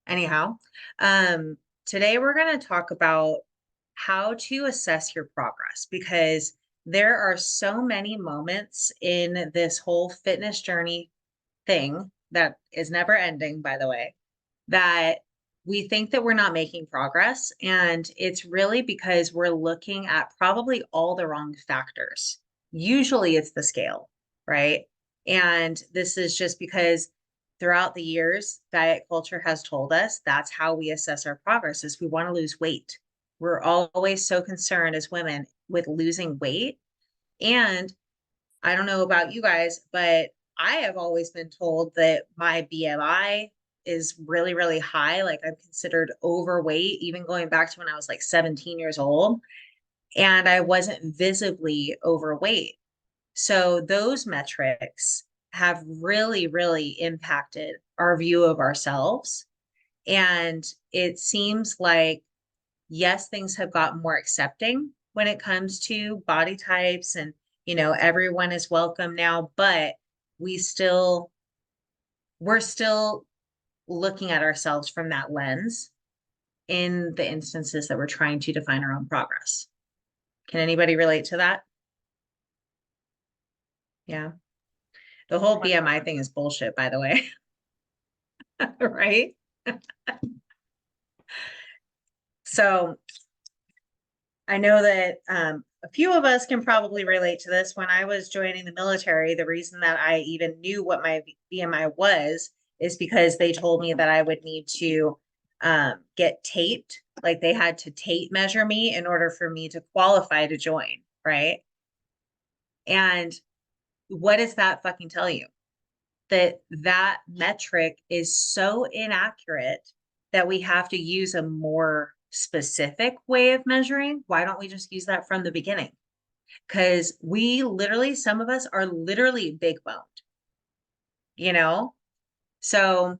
Anyhow, today we're going to talk about how to assess your progress because there are so many moments in this whole fitness journey thing that is never ending, by the way, that we think that we're not making progress. And it's really because we're looking at probably all the wrong factors. Usually it's the scale, right? And this is just because throughout the years, diet culture has told us that's how we assess our progress is we want to lose weight. We're always so concerned as women with losing weight. And I don't know about you guys, but I have always been told that my BMI is really, really high. Like I'm considered overweight, even going back to when I was like 17 years old, and I wasn't visibly overweight. So those metrics have really, really impacted our view of ourselves. And it seems like, yes, things have gotten more accepting when it comes to body types and, everyone is welcome now, but we still, we're still looking at ourselves from that lens in the instances that we're trying to define our own progress. Can anybody relate to that? Yeah. The whole BMI thing is bullshit, by the way. Right? So I know that a few of us can probably relate to this. When I was joining the military, the reason that I even knew what my BMI was is because they told me that I would need to get taped. Like they had to tape measure me in order for me to qualify to join, right? And what does that fucking tell you? That that metric is so inaccurate that we have to use a more specific way of measuring. Why don't we just use that from the beginning? Because we literally, some of us are literally big boned, you know? So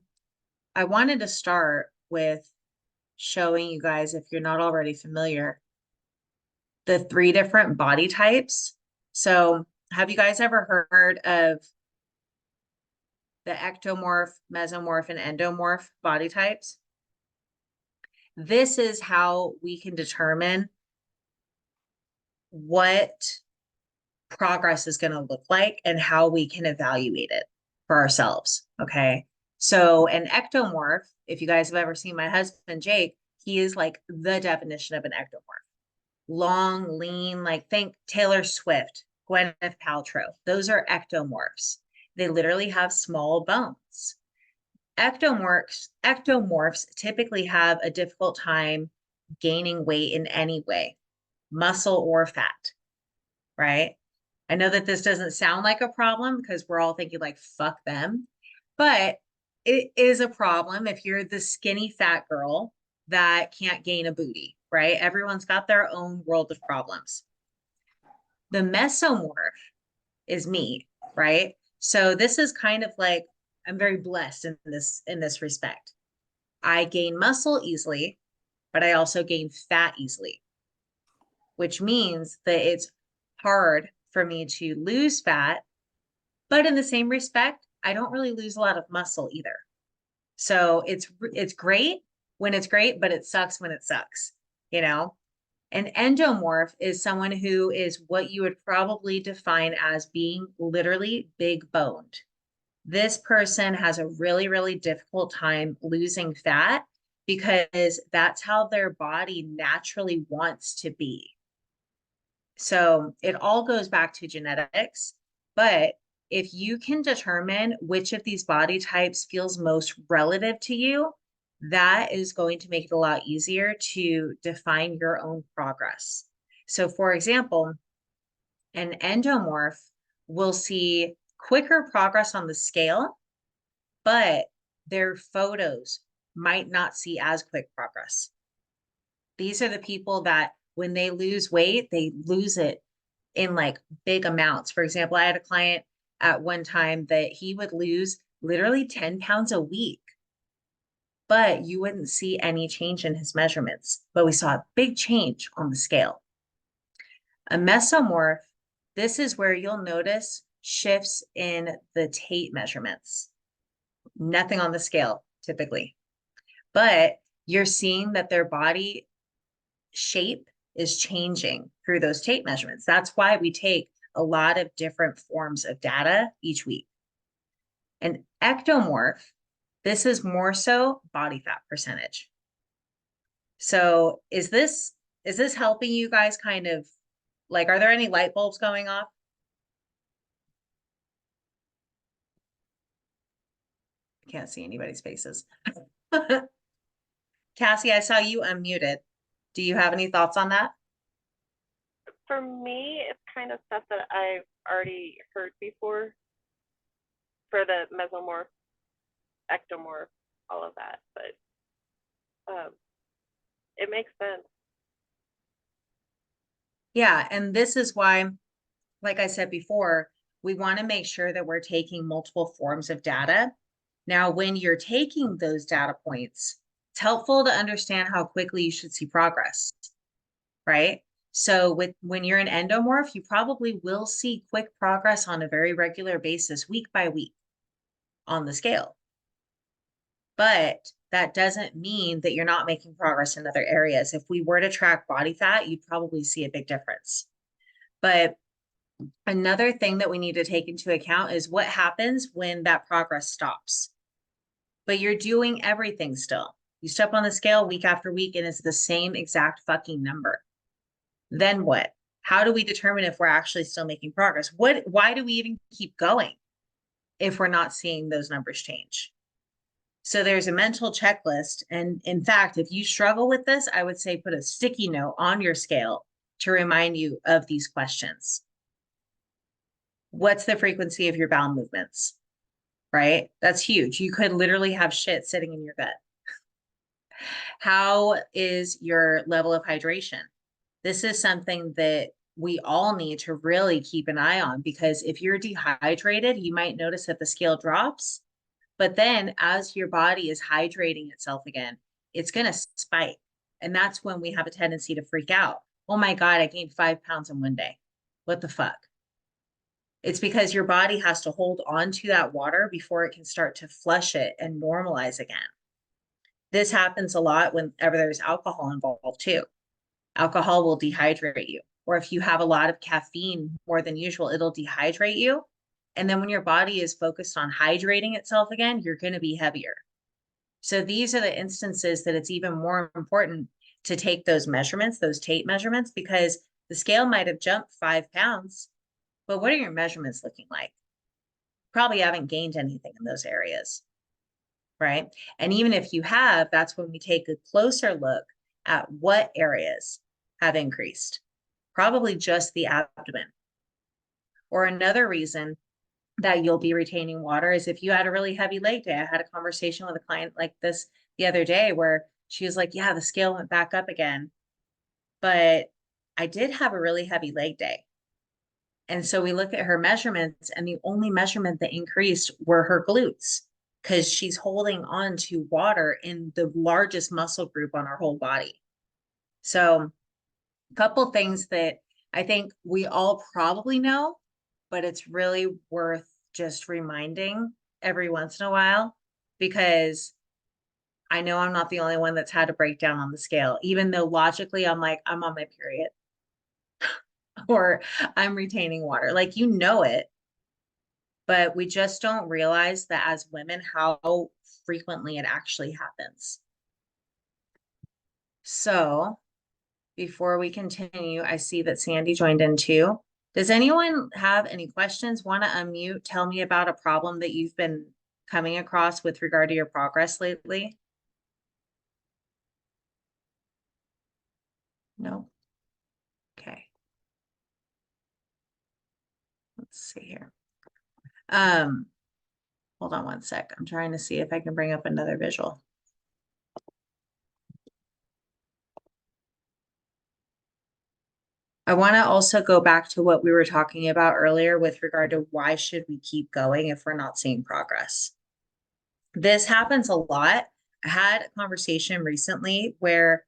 I wanted to start with showing you guys, if you're not already familiar, the three different body types. So have you guys ever heard of the ectomorph, mesomorph, and endomorph body types? This is how we can determine what progress is going to look like and how we can evaluate it for ourselves. Okay. So, an ectomorph, if you guys have ever seen my husband, Jake, he is like the definition of an ectomorph. Long, lean, like think Taylor Swift, Gwyneth Paltrow. Those are ectomorphs. They literally have small bones. Ectomorphs typically have a difficult time gaining weight in any way, muscle or fat, right? I know that this doesn't sound like a problem because we're all thinking like, fuck them, but it is a problem if you're the skinny fat girl that can't gain a booty, right? Everyone's got their own world of problems. The mesomorph is me, right? So this is kind of like I'm very blessed in this respect. I gain muscle easily, but I also gain fat easily, which means that it's hard for me to lose fat, but in the same respect, I don't really lose a lot of muscle either. So it's great when it's great, but it sucks when it sucks, you know? An endomorph is someone who is what you would probably define as being literally big boned. This person has a really, really difficult time losing fat because that's how their body naturally wants to be. So it all goes back to genetics. But if you can determine which of these body types feels most relative to you, that is going to make it a lot easier to define your own progress. So, for example, an endomorph will see quicker progress on the scale, but their photos might not see as quick progress. These are the people that when they lose weight, they lose it in like big amounts. For example, I had a client at one time that he would lose literally 10 pounds a week, but you wouldn't see any change in his measurements. But we saw a big change on the scale. A mesomorph, this is where you'll notice shifts in the tape measurements. Nothing on the scale, typically. but you're seeing that their body shape is changing through those tape measurements. That's why we take a lot of different forms of data each week. An ectomorph, this is more so body fat percentage. So is this helping you guys kind of like, are there any light bulbs going off? Can't see anybody's faces. Cassie, I saw you unmuted. Do you have any thoughts on that? For me, it's kind of stuff that I've already heard before for the mesomorph, ectomorph, all of that, but it makes sense. Yeah, and this is why, like I said before, we want to make sure that we're taking multiple forms of data. Now, when you're taking those data points, it's helpful to understand how quickly you should see progress, right? So when you're an endomorph, you probably will see quick progress on a very regular basis, week by week on the scale. But that doesn't mean that you're not making progress in other areas. If we were to track body fat, you'd probably see a big difference. But another thing that we need to take into account is what happens when that progress stops. But you're doing everything still. You step on the scale week after week and it's the same exact fucking number. Then what? How do we determine if we're actually still making progress? Why do we even keep going if we're not seeing those numbers change? So there's a mental checklist. And in fact, if you struggle with this, I would say put a sticky note on your scale to remind you of these questions. What's the frequency of your bowel movements? Right? That's huge. You could literally have shit sitting in your gut. How is your level of hydration? This is something that we all need to really keep an eye on, because if you're dehydrated, you might notice that the scale drops. But then as your body is hydrating itself again, it's going to spike. And that's when we have a tendency to freak out. Oh my God, I gained 5 pounds in one day. What the fuck? It's because your body has to hold on to that water before it can start to flush it and normalize again. This happens a lot whenever there's alcohol involved too. Alcohol will dehydrate you. Or if you have a lot of caffeine more than usual, it'll dehydrate you. And then when your body is focused on hydrating itself again, you're going to be heavier. So these are the instances that it's even more important to take those measurements, those tape measurements, because the scale might have jumped 5 pounds, but what are your measurements looking like? Probably haven't gained anything in those areas, right? And even if you have, that's when we take a closer look at what areas have increased. Probably just the abdomen. Or another reason that you'll be retaining water is if you had a really heavy leg day. I had a conversation with a client like this the other day where she was like, yeah, the scale went back up again, but I did have a really heavy leg day. And so we look at her measurements, and the only measurement that increased were her glutes, because she's holding on to water in the largest muscle group on our whole body. So a couple things that I think we all probably know, but it's really worth just reminding every once in a while, because I know I'm not the only one that's had a breakdown on the scale, even though logically I'm like, I'm on my period or I'm retaining water. Like, you know it, but we just don't realize that as women, how frequently it actually happens. So before we continue, I see that Sandy joined in too. Does anyone have any questions? Want to unmute? Tell me about a problem that you've been coming across with regard to your progress lately? No? Okay. Let's see here. Hold on one sec. I'm trying to see if I can bring up another visual. I want to also go back to what we were talking about earlier with regard to why should we keep going if we're not seeing progress. This happens a lot. I had a conversation recently where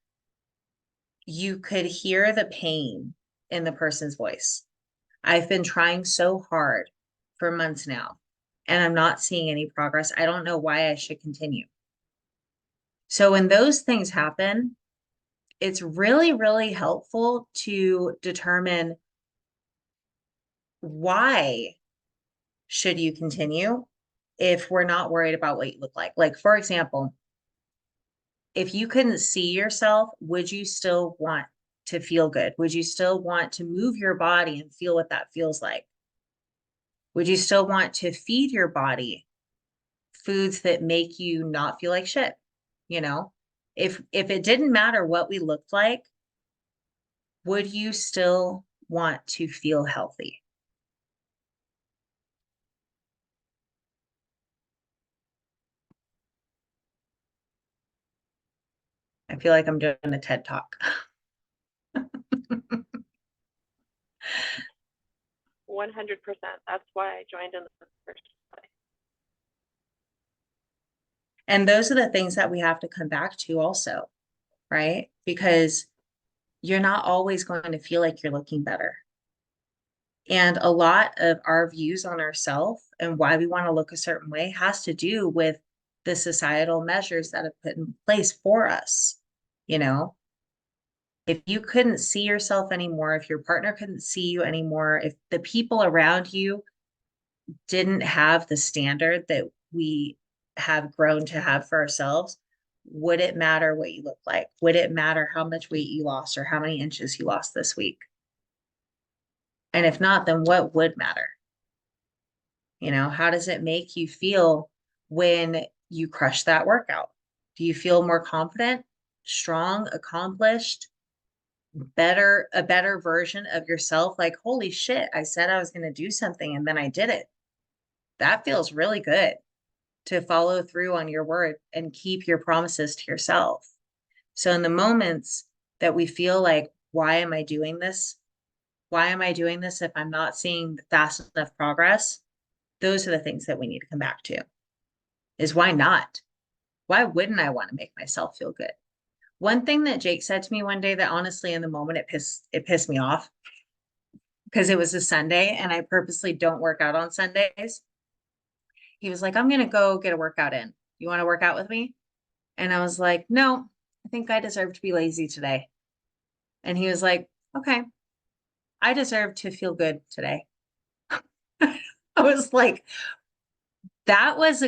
you could hear the pain in the person's voice. I've been trying so hard for months now, and I'm not seeing any progress. I don't know why I should continue. So when those things happen, it's really, really helpful to determine why should you continue if we're not worried about what you look like. Like, for example, if you couldn't see yourself, would you still want to feel good? Would you still want to move your body and feel what that feels like? Would you still want to feed your body foods that make you not feel like shit? You know, if it didn't matter what we looked like, would you still want to feel healthy? I feel like I'm doing a TED talk. 100%. That's why I joined in the first place. And those are the things that we have to come back to also, right? Because you're not always going to feel like you're looking better. And a lot of our views on ourselves and why we want to look a certain way has to do with the societal measures that have put in place for us. You know, if you couldn't see yourself anymore, if your partner couldn't see you anymore, if the people around you didn't have the standard that we have grown to have for ourselves, would it matter what you look like? Would it matter how much weight you lost or how many inches you lost this week? And if not, then what would matter? You know, how does it make you feel when you crush that workout? Do you feel more confident, strong, accomplished, a better version of yourself? Like, holy shit, I said I was going to do something and then I did it. That feels really good to follow through on your word and keep your promises to yourself. So, in the moments that we feel like, why am I doing this? Why am I doing this if I'm not seeing fast enough progress? Those are the things that we need to come back to. Is why not? Why wouldn't I want to make myself feel good? One thing that Jake said to me one day that honestly in the moment it pissed me off because it was a Sunday and I purposely don't work out on Sundays. He was like, I'm gonna go get a workout in. You want to work out with me? And I was like, no, I think I deserve to be lazy today. And he was like, okay, I deserve to feel good today. I was like, that was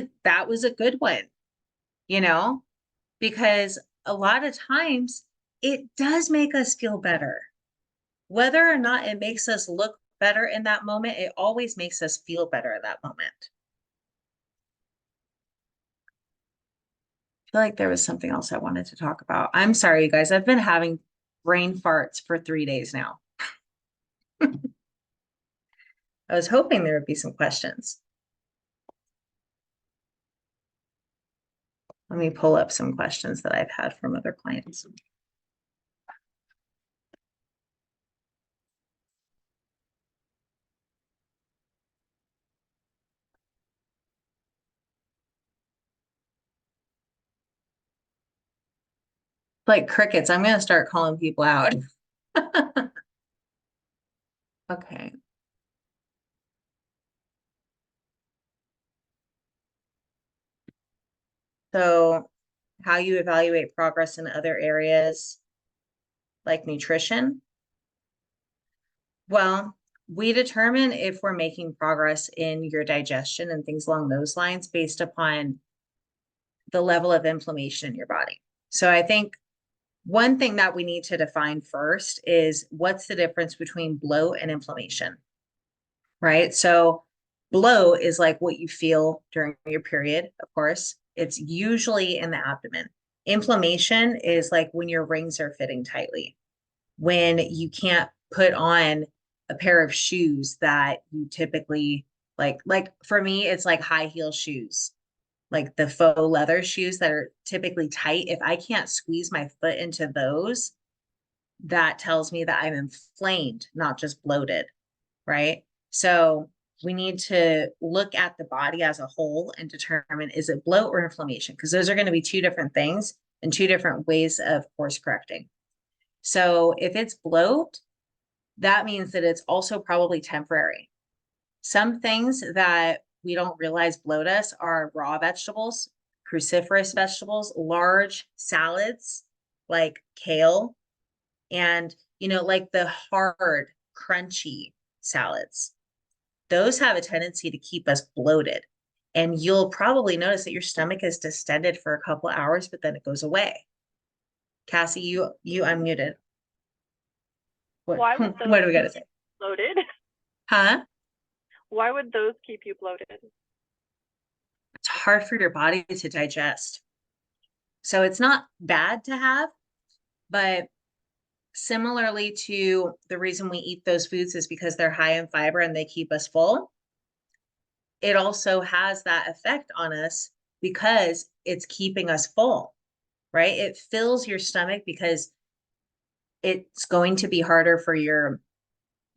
a good one, you know, because a lot of times it does make us feel better. Whether or not it makes us look better in that moment, it always makes us feel better at that moment. I feel like there was something else I wanted to talk about. I'm sorry, you guys. I've been having brain farts for 3 days now. I was hoping there would be some questions. Let me pull up some questions that I've had from other clients. Like crickets, I'm going to start calling people out. Okay. So, how you evaluate progress in other areas like nutrition? Well, we determine if we're making progress in your digestion and things along those lines based upon the level of inflammation in your body. So, I think one thing that we need to define first is what's the difference between bloat and inflammation, right? So, bloat is like what you feel during your period, of course. It's usually in the abdomen. Inflammation is like when your rings are fitting tightly, when you can't put on a pair of shoes that you typically like for me it's like high heel shoes, like the faux leather shoes that are typically tight. If I can't squeeze my foot into those, that tells me that I'm inflamed, not just bloated, right? So we need to look at the body as a whole and determine, is it bloat or inflammation? Because those are going to be two different things and two different ways of course correcting. So if it's bloat, that means that it's also probably temporary. Some things that we don't realize bloat us are raw vegetables, cruciferous vegetables, large salads like kale, and, like the hard, crunchy salads. Those have a tendency to keep us bloated. And you'll probably notice that your stomach is distended for a couple hours, but then it goes away. Cassie, you unmuted. What, Why would what do those we got to say? bloated? Huh? Why would those keep you bloated? It's hard for your body to digest. So it's not bad to have, but similarly to the reason we eat those foods is because they're high in fiber and they keep us full. It also has that effect on us because it's keeping us full, right? It fills your stomach because it's going to be harder for your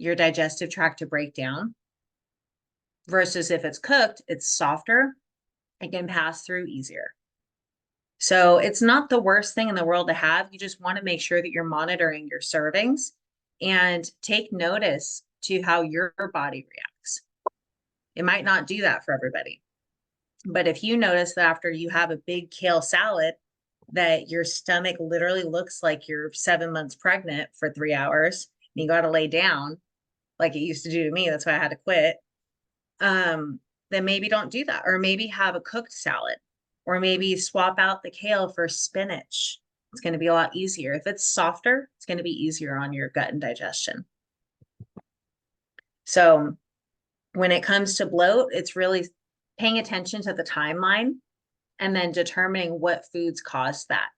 digestive tract to break down versus if it's cooked, it's softer, it can pass through easier. So it's not the worst thing in the world to have. You just want to make sure that you're monitoring your servings and take notice to how your body reacts. It might not do that for everybody. But if you notice that after you have a big kale salad, that your stomach literally looks like you're 7 months pregnant for 3 hours, and you got to lay down like it used to do to me, that's why I had to quit. Then maybe don't do that, or maybe have a cooked salad, or maybe swap out the kale for spinach. It's going to be a lot easier. If it's softer, it's going to be easier on your gut and digestion. So when it comes to bloat, it's really paying attention to the timeline and then determining what foods cause that.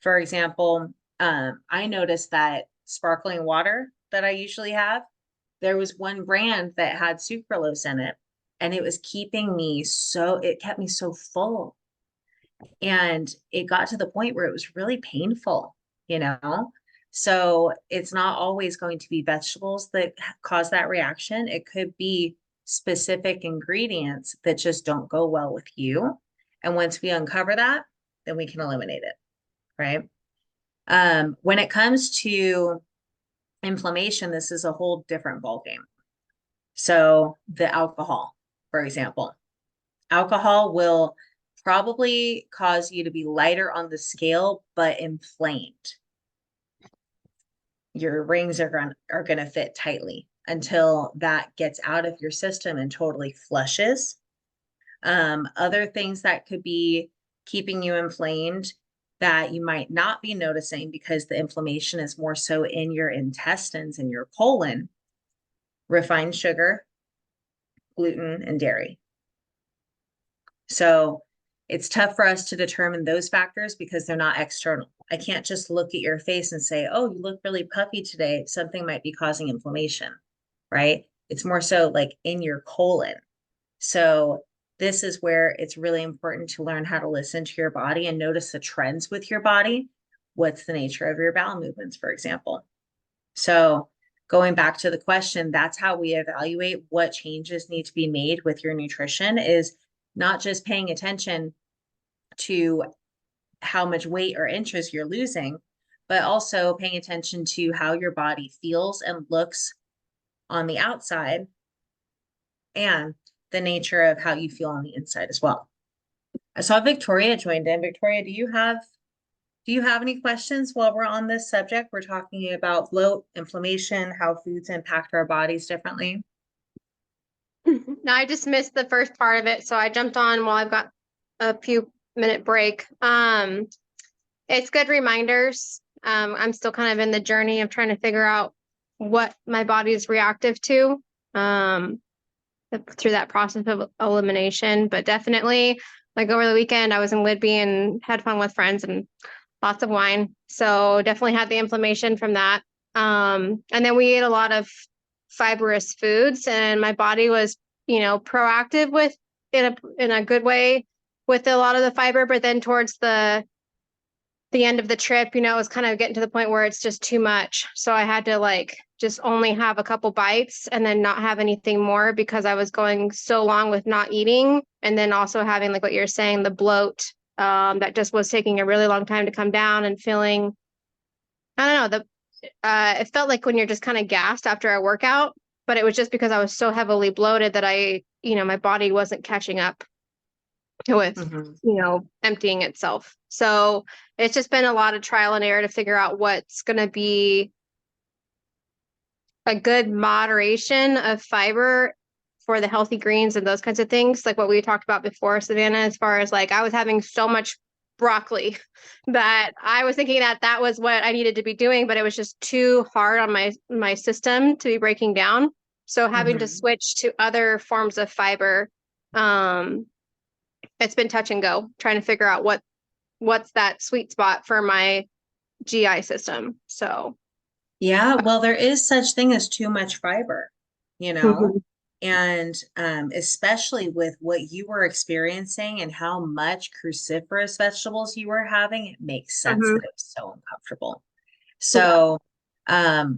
For example, I noticed that sparkling water that I usually have, there was one brand that had sucralose in it, and it was it kept me so full. And it got to the point where it was really painful, you know? So it's not always going to be vegetables that cause that reaction. It could be specific ingredients that just don't go well with you. And once we uncover that, then we can eliminate it, right? When it comes to inflammation, this is a whole different ballgame. So the alcohol, for example, alcohol will probably cause you to be lighter on the scale, but inflamed. Your rings are going to fit tightly until that gets out of your system and totally flushes. Other things that could be keeping you inflamed that you might not be noticing because the inflammation is more so in your intestines and your colon: refined sugar, gluten, and dairy. So it's tough for us to determine those factors because they're not external. I can't just look at your face and say, oh, you look really puffy today. Something might be causing inflammation, right? It's more so like in your colon. So this is where it's really important to learn how to listen to your body and notice the trends with your body. What's the nature of your bowel movements, for example? So going back to the question, that's how we evaluate what changes need to be made with your nutrition, is not just paying attention to how much weight or inches you're losing, but also paying attention to how your body feels and looks on the outside and the nature of how you feel on the inside as well. I saw Victoria joined in. Victoria, do you have any questions while we're on this subject? We're talking about bloat, inflammation, how foods impact our bodies differently. No, I just missed the first part of it, so I jumped on while I've got a few minute break. It's good reminders. I'm still kind of in the journey of trying to figure out what my body is reactive to through that process of elimination. But definitely, like over the weekend, I was in Whidbey and had fun with friends and lots of wine. So definitely had the inflammation from that. And then we ate a lot of fibrous foods, and my body was, proactive with in a good way with a lot of the fiber. But then towards the end of the trip, it was kind of getting to the point where it's just too much. So I had to just only have a couple bites and then not have anything more because I was going so long with not eating. And then also having, like what you're saying, the bloat that just was taking a really long time to come down, and feeling, I don't know, it felt like when you're just kind of gassed after a workout, but it was just because I was so heavily bloated that my body wasn't catching up. with, Mhm. emptying itself. So it's just been a lot of trial and error to figure out what's going to be a good moderation of fiber for the healthy greens and those kinds of things, like what we talked about before, Savannah, as far as like I was having so much broccoli that I was thinking that that was what I needed to be doing, but it was just too hard on my system to be breaking down. So having to Mhm. switch to other forms of fiber, um, it's been touch and go, trying to figure out what's that sweet spot for my GI system. So Yeah, well, there is such thing as too much fiber, you know? Mhm. And especially with what you were experiencing and how much cruciferous vegetables you were having, it makes sense Mhm. that it was so uncomfortable. Yeah. So,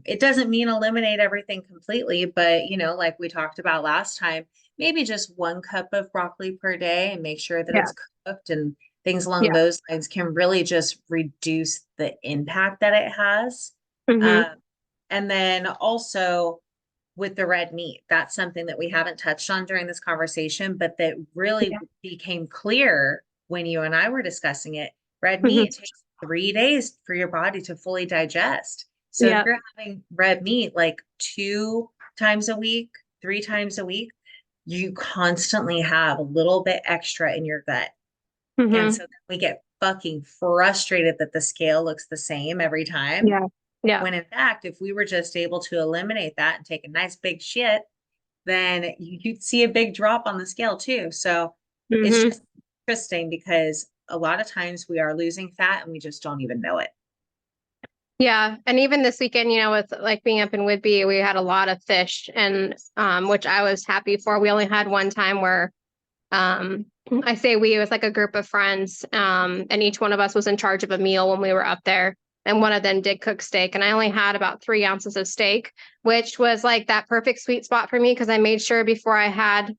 it doesn't mean eliminate everything completely, but like we talked about last time, maybe just 1 cup of broccoli per day and make sure that Yeah. it's cooked and things along Yeah. those lines can really just reduce the impact that it has. Mhm. Um, and then also with the red meat, that's something that we haven't touched on during this conversation, but that really Yeah. became clear when you and I were discussing it. Red Mhm. meat takes 3 days for your body to fully digest. So if Yeah. you're having red meat like 2 times a week, 3 times a week, you constantly have a little bit extra in your gut. And Mhm. so then we get fucking frustrated that the scale looks the same every time. Yeah. Yeah. When in fact, if we were just able to eliminate that and take a nice big shit, then you'd see a big drop on the scale too. So it's Mhm. just interesting because a lot of times we are losing fat and we just don't even know it. Yeah, and even this weekend, with like being up in Whidbey, we had a lot of fish, and which I was happy for. We only had one time where um I say we, it was like a group of friends, and each one of us was in charge of a meal when we were up there. And one of them did cook steak, and I only had about 3 ounces of steak, which was like that perfect sweet spot for me because I made sure before I had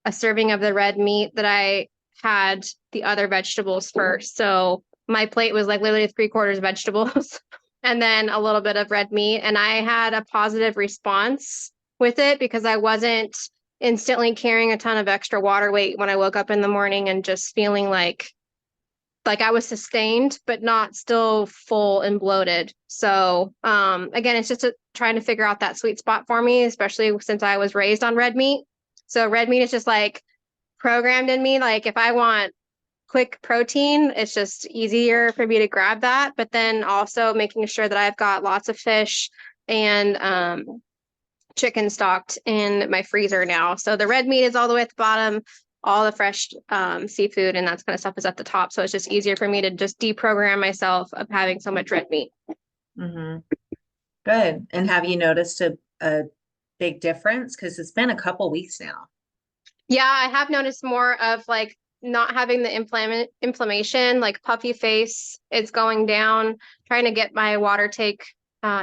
a serving of the red meat that I had the other vegetables first. So my plate was like literally 3/4 vegetables and then a little bit of red meat. And I had a positive response with it because I wasn't instantly carrying a ton of extra water weight when I woke up in the morning and just feeling like I was sustained, but not still full and bloated. So again, it's just trying to figure out that sweet spot for me, especially since I was raised on red meat. So red meat is just like programmed in me. Like if I want quick protein, it's just easier for me to grab that. But then also making sure that I've got lots of fish and chicken stocked in my freezer now. So the red meat is all the way at the bottom, all the fresh seafood and that kind of stuff is at the top. So it's just easier for me to just deprogram myself of having so much red meat. Hmm. Good. And have you noticed a big difference? Because it's been a couple weeks now. Yeah, I have noticed more of like not having the inflammation, like puffy face. It's going down. Trying to get my water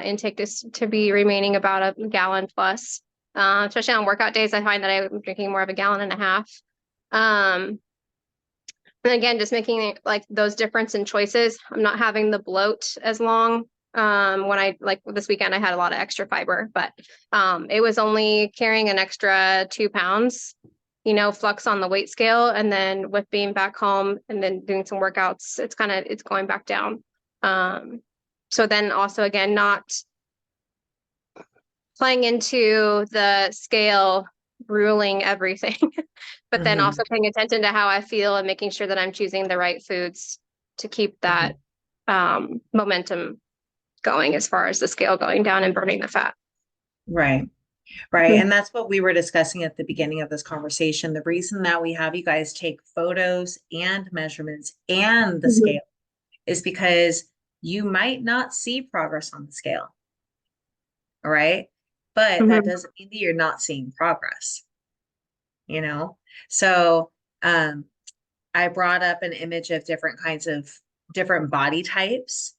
intake to be remaining about a gallon plus. Especially on workout days, I find that I'm drinking more of a gallon and a half. Um, and again, just making like those difference in choices. I'm not having the bloat as long. When I like this weekend, I had a lot of extra fiber, but it was only carrying an extra 2 pounds, flux on the weight scale. And then with being back home and then doing some workouts, it's going back down. Um, so then also again, not playing into the scale ruling everything, but then Hmm. also paying attention to how I feel and making sure that I'm choosing the right foods to keep that momentum going as far as the scale going down and burning the fat. Right. Right. Mhm. And that's what we were discussing at the beginning of this conversation. The reason that we have you guys take photos and measurements and the Mhm. scale is because you might not see progress on the scale. All right. But that Mhm. doesn't mean that you're not seeing progress, you know? So, um, I brought up an image of different kinds of different body types,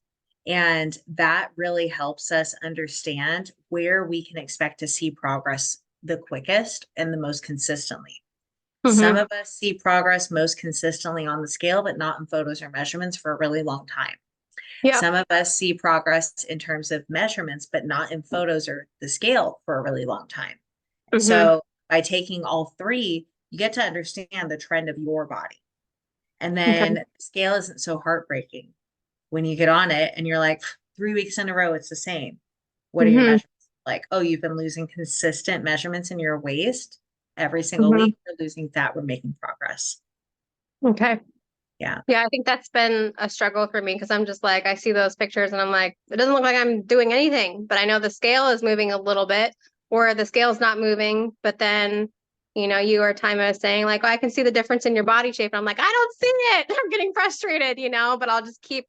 and that really helps us understand where we can expect to see progress the quickest and the most consistently. Some Mhm. of us see progress most consistently on the scale, but not in photos or measurements for a really long time. Yep. Some of us see progress in terms of measurements, but not in photos or the scale for a really long time. Mhm. So by taking all three, you get to understand the trend of your body. And Okay. then the scale isn't so heartbreaking when you get on it and you're like 3 weeks in a row, it's the same. What are your Mhm. measurements like? Oh, you've been losing consistent measurements in your waist every single Mhm. week. You're losing fat. We're making progress. Okay. Yeah. Yeah, I think that's been a struggle for me because I'm just like, I see those pictures and I'm like, it doesn't look like I'm doing anything, but I know the scale is moving a little bit, or the scale's not moving. But then, you or Time was saying, like, oh, I can see the difference in your body shape. And I'm like, I don't see it. I'm getting frustrated, but I'll just keep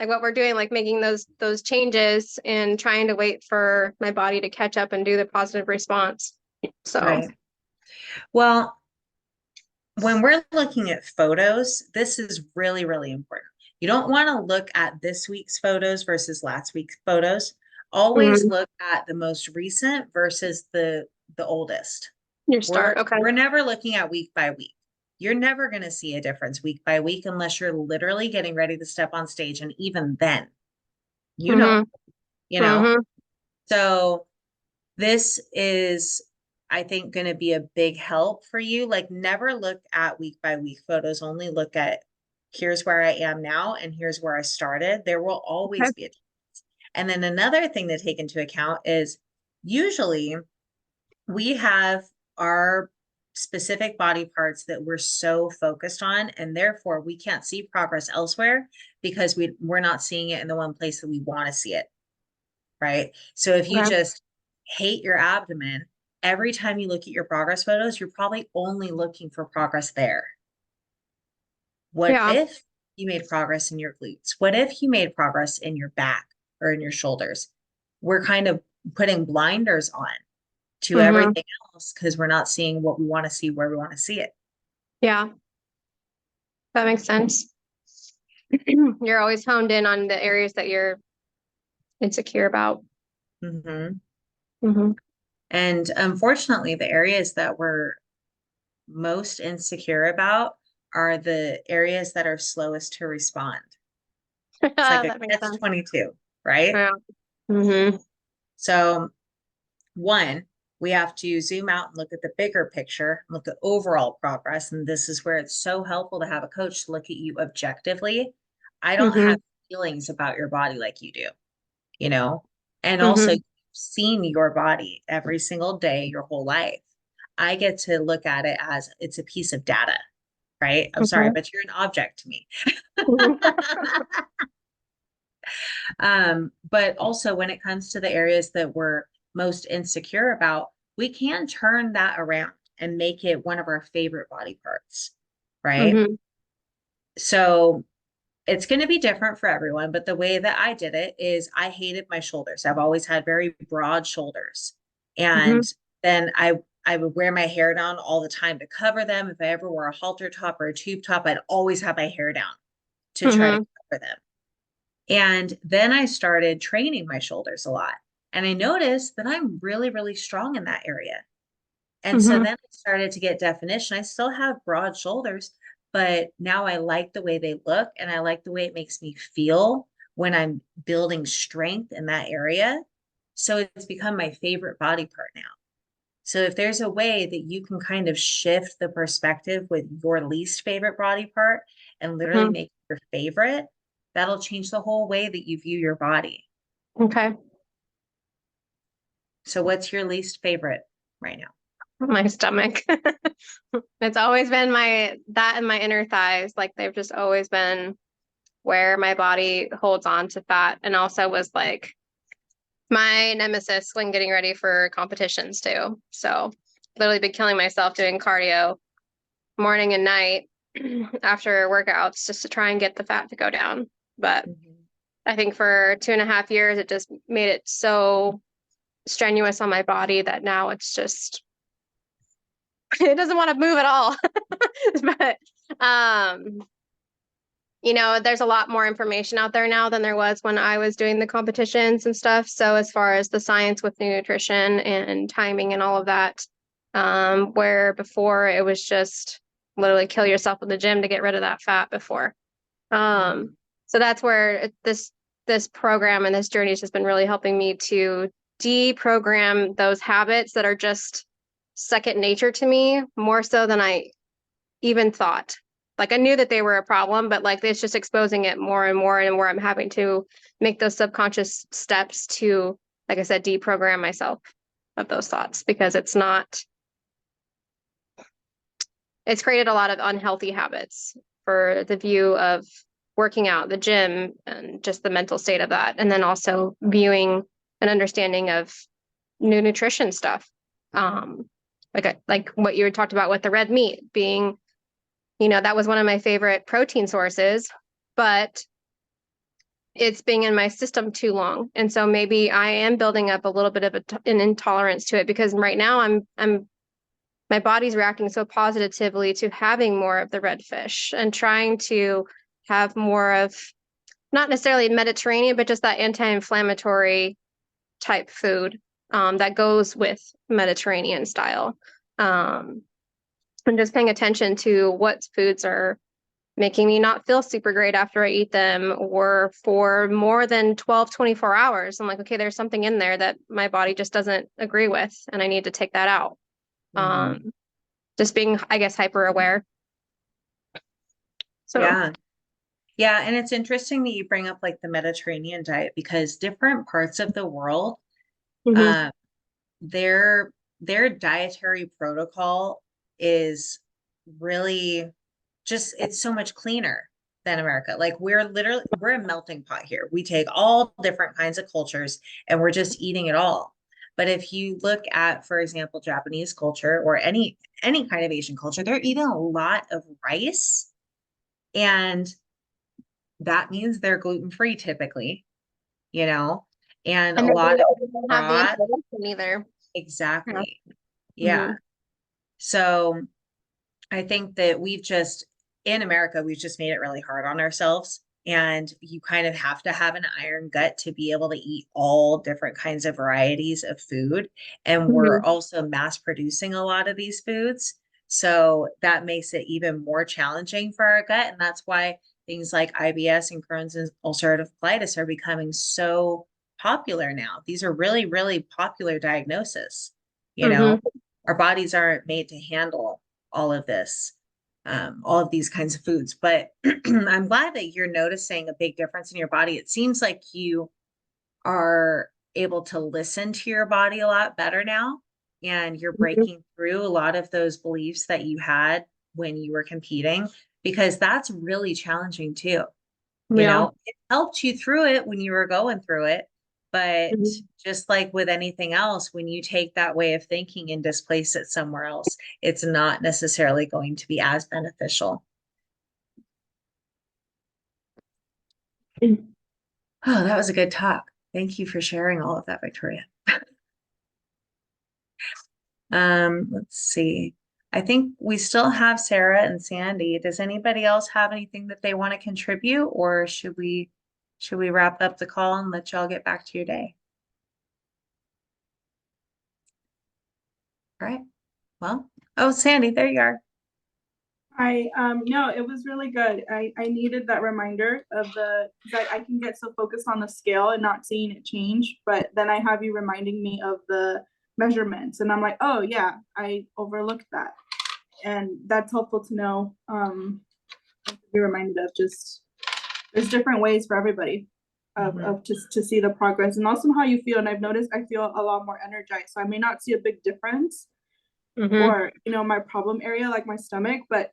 like what we're doing, like making those changes and trying to wait for my body to catch up and do the positive response. So, Right. Well, when we're looking at photos, this is really, really important. You don't want to look at this week's photos versus last week's photos. Always mhm, look at the most recent versus the oldest. your We're start. Okay. we're never looking at week by week. You're never going to see a difference week by week unless you're literally getting ready to step on stage. And even then, you know, Hmm. you know. Hmm. So this is, I think, going to be a big help for you. Like, never look at week by week photos, only look at here's where I am now and here's where I started. There will Okay. always be a difference. And then another thing to take into account is usually we have our specific body parts that we're so focused on, and therefore we can't see progress elsewhere because we're not seeing it in the one place that we want to see it. Right. So if you Okay. just hate your abdomen, every time you look at your progress photos, you're probably only looking for progress there. What Yeah. if you made progress in your glutes? What if you made progress in your back or in your shoulders? We're kind of putting blinders on to Hmm. everything else because we're not seeing what we want to see where we want to see it. Yeah. That makes sense. You're always honed in on the areas that you're insecure about. Hmm. Hmm. And unfortunately, the areas that we're most insecure about are the areas that are slowest to respond. It's like a That makes catch sense. 22, right? Yeah. Hmm. So, one, we have to zoom out and look at the bigger picture, look at overall progress. And this is where it's so helpful to have a coach to look at you objectively. I don't Hmm. have feelings about your body like you do, you know? And also, Hmm. you've seen your body every single day, your whole life. I get to look at it as it's a piece of data, right? I'm sorry, Okay. but you're an object to me. Mhm. But also when it comes to the areas that we're most insecure about, we can turn that around and make it one of our favorite body parts, right? Mhm. So it's going to be different for everyone, but the way that I did it is I hated my shoulders. I've always had very broad shoulders. And Mhm. then I would wear my hair down all the time to cover them. If I ever wore a halter top or a tube top, I'd always have my hair down to try to Mhm. cover them. And then I started training my shoulders a lot. And I noticed that I'm really, really strong in that area. And so Mhm. then I started to get definition. I still have broad shoulders, but now I like the way they look and I like the way it makes me feel when I'm building strength in that area. So it's become my favorite body part now. So if there's a way that you can kind of shift the perspective with your least favorite body part and literally Mhm. make it your favorite, that'll change the whole way that you view your body. Okay. So what's your least favorite right now? My stomach. It's always been that and my inner thighs. Like they've just always been where my body holds on to fat, and also was like my nemesis when getting ready for competitions too. So literally been killing myself doing cardio morning and night after workouts just to try and get the fat to go down. But Mhm. I think for 2.5 years, it just made it so strenuous on my body that now it's just, it doesn't want to move at all. But, there's a lot more information out there now than there was when I was doing the competitions and stuff. So as far as the science with nutrition and timing and all of that, where before it was just literally kill yourself in the gym to get rid of that fat before. Mhm. So that's where this program and this journey has just been really helping me to deprogram those habits that are just second nature to me, more so than I even thought. like I knew that they were a problem, but like it's just exposing it more and more, and where I'm having to make those subconscious steps to, like I said, deprogram myself of those thoughts, because it's created a lot of unhealthy habits for the view of working out, the gym, and just the mental state of that. And then also viewing and understanding of new nutrition stuff. Like what you had talked about with the red meat being, that was one of my favorite protein sources, but it's being in my system too long. And so maybe I am building up a little bit of an intolerance to it, because right now my body's reacting so positively to having more of the red fish and trying to have more of, not necessarily Mediterranean, but just that anti-inflammatory type food that goes with Mediterranean style. And just paying attention to what foods are making me not feel super great after I eat them, or for more than 12, 24 hours. I'm like, okay, there's something in there that my body just doesn't agree with, and I need to take that out. Just being, I guess, hyper aware. So Yeah. Yeah. And it's interesting that you bring up like the Mediterranean diet, because different parts of the world, mhm. their dietary protocol is really just, it's so much cleaner than America. Like we're a melting pot here. We take all different kinds of cultures and we're just eating it all. But if you look at, for example, Japanese culture or any kind of Asian culture, they're eating a lot of rice, and that means they're gluten-free typically, you know, and a And then lot of they don't have the broad, inflammation either. exactly. Yeah. Mhm. So I think that in America, we've just made it really hard on ourselves. And you kind of have to have an iron gut to be able to eat all different kinds of varieties of food. And we're Mhm. also mass producing a lot of these foods. So that makes it even more challenging for our gut. And that's why things like IBS and Crohn's and ulcerative colitis are becoming so popular now. These are really, really popular diagnoses. You Mhm. know, our bodies aren't made to handle all of this, all of these kinds of foods. But I'm glad that you're noticing a big difference in your body. It seems like you are able to listen to your body a lot better now, and you're Mhm. breaking through a lot of those beliefs that you had when you were competing, because that's really challenging too. Yeah. It helped you through it when you were going through it. But Mhm. just like with anything else, when you take that way of thinking and displace it somewhere else, it's not necessarily going to be as beneficial. Oh, that was a good talk. Thank you for sharing all of that, Victoria. Let's see. I think we still have Sarah and Sandy. Does anybody else have anything that they want to contribute, or should we wrap up the call and let y'all get back to your day? All right. Well, oh, Sandy, there you are. No, it was really good. I needed that reminder of because I can get so focused on the scale and not seeing it change, but then I have you reminding me of the measurements, and I'm like, oh yeah, I overlooked that. And that's helpful to know, to be reminded of. Just there's different ways for everybody of just to see the progress, and also how you feel. And I've noticed I feel a lot more energized, so I may not see a big difference, Mhm. or my problem area like my stomach, but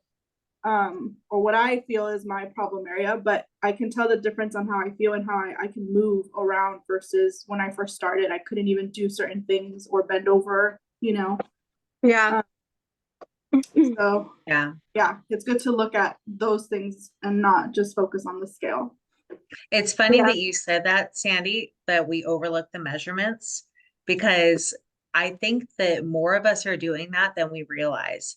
or what I feel is my problem area, but I can tell the difference on how I feel and how I can move around, versus when I first started, I couldn't even do certain things or bend over. Yeah. So Yeah. yeah, it's good to look at those things and not just focus on the scale. It's funny Yeah. that you said that, Sandy, that we overlook the measurements, because I think that more of us are doing that than we realize.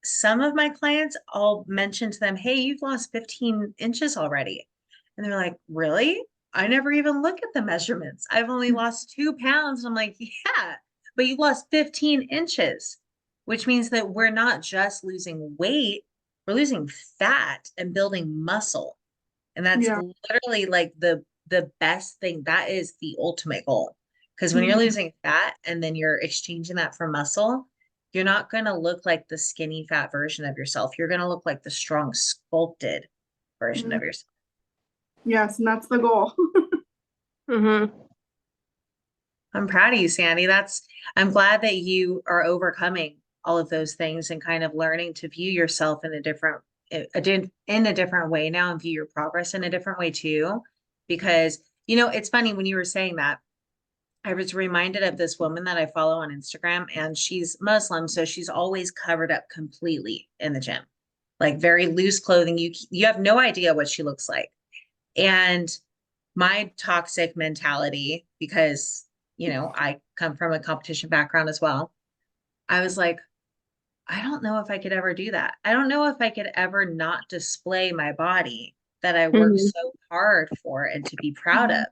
Some of my clients, I'll mention to them, hey, you've lost 15 inches already. And they're like, really? I never even look at the measurements. I've only lost 2 pounds. I'm like, yeah, but you lost 15 inches, which means that we're not just losing weight, we're losing fat and building muscle. And that's Yeah. literally like the best thing. That is the ultimate goal. Because when you're Mhm. losing fat and then you're exchanging that for muscle, you're not going to look like the skinny fat version of yourself. You're going to look like the strong sculpted version of yourself. Yes, and that's the goal. Mm-hmm. I'm proud of you, Sandy. I'm glad that you are overcoming all of those things and kind of learning to view yourself in a different way now, and view your progress in a different way too. Because, it's funny when you were saying that, I was reminded of this woman that I follow on Instagram, and she's Muslim, so she's always covered up completely in the gym, like very loose clothing. You have no idea what she looks like. And my toxic mentality, because I come from a competition background as well. I was like, I don't know if I could ever do that. I don't know if I could ever not display my body that I worked Mhm. so hard for and to be proud of.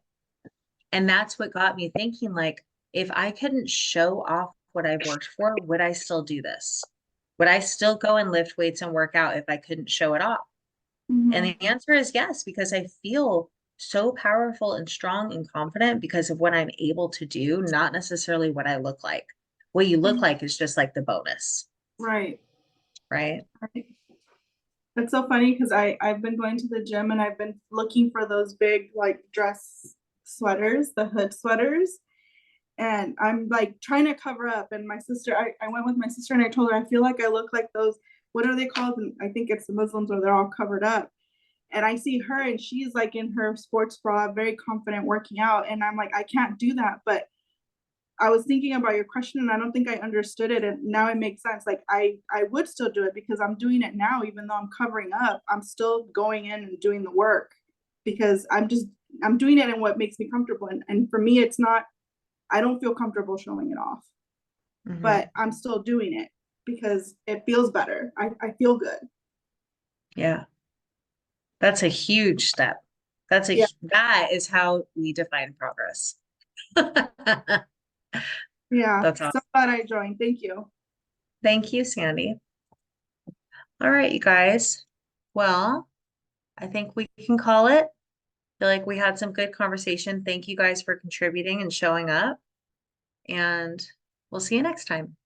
And that's what got me thinking, like, if I couldn't show off what I've worked for, would I still do this? Would I still go and lift weights and work out if I couldn't show it off? And Mhm. the answer is yes, because I feel so powerful and strong and confident because of what I'm able to do, not necessarily what I look like. What you look like is just like the bonus, Right. right? Right. That's so funny because I've been going to the gym and I've been looking for those big like dress sweaters, the hood sweaters. And I'm like trying to cover up. And my sister, I went with my sister and I told her, I feel like I look like those, what are they called? And I think it's the Muslims where they're all covered up. And I see her and she's like in her sports bra, very confident working out. And I'm like, I can't do that. But I was thinking about your question and I don't think I understood it. And now it makes sense. Like I would still do it because I'm doing it now, even though I'm covering up, I'm still going in and doing the work because I'm doing it in what makes me comfortable. And for me, it's not, I don't feel comfortable showing it off, Mhm. but I'm still doing it because it feels better. I feel good. Yeah. That's a huge step. Yeah. That is how we define progress. Yeah. That's So awesome. glad I joined. Thank you. Thank you, Sandy. All right, you guys. Well, I think we can call it. Feel like we had some good conversation. Thank you guys for contributing and showing up. And we'll see you next time.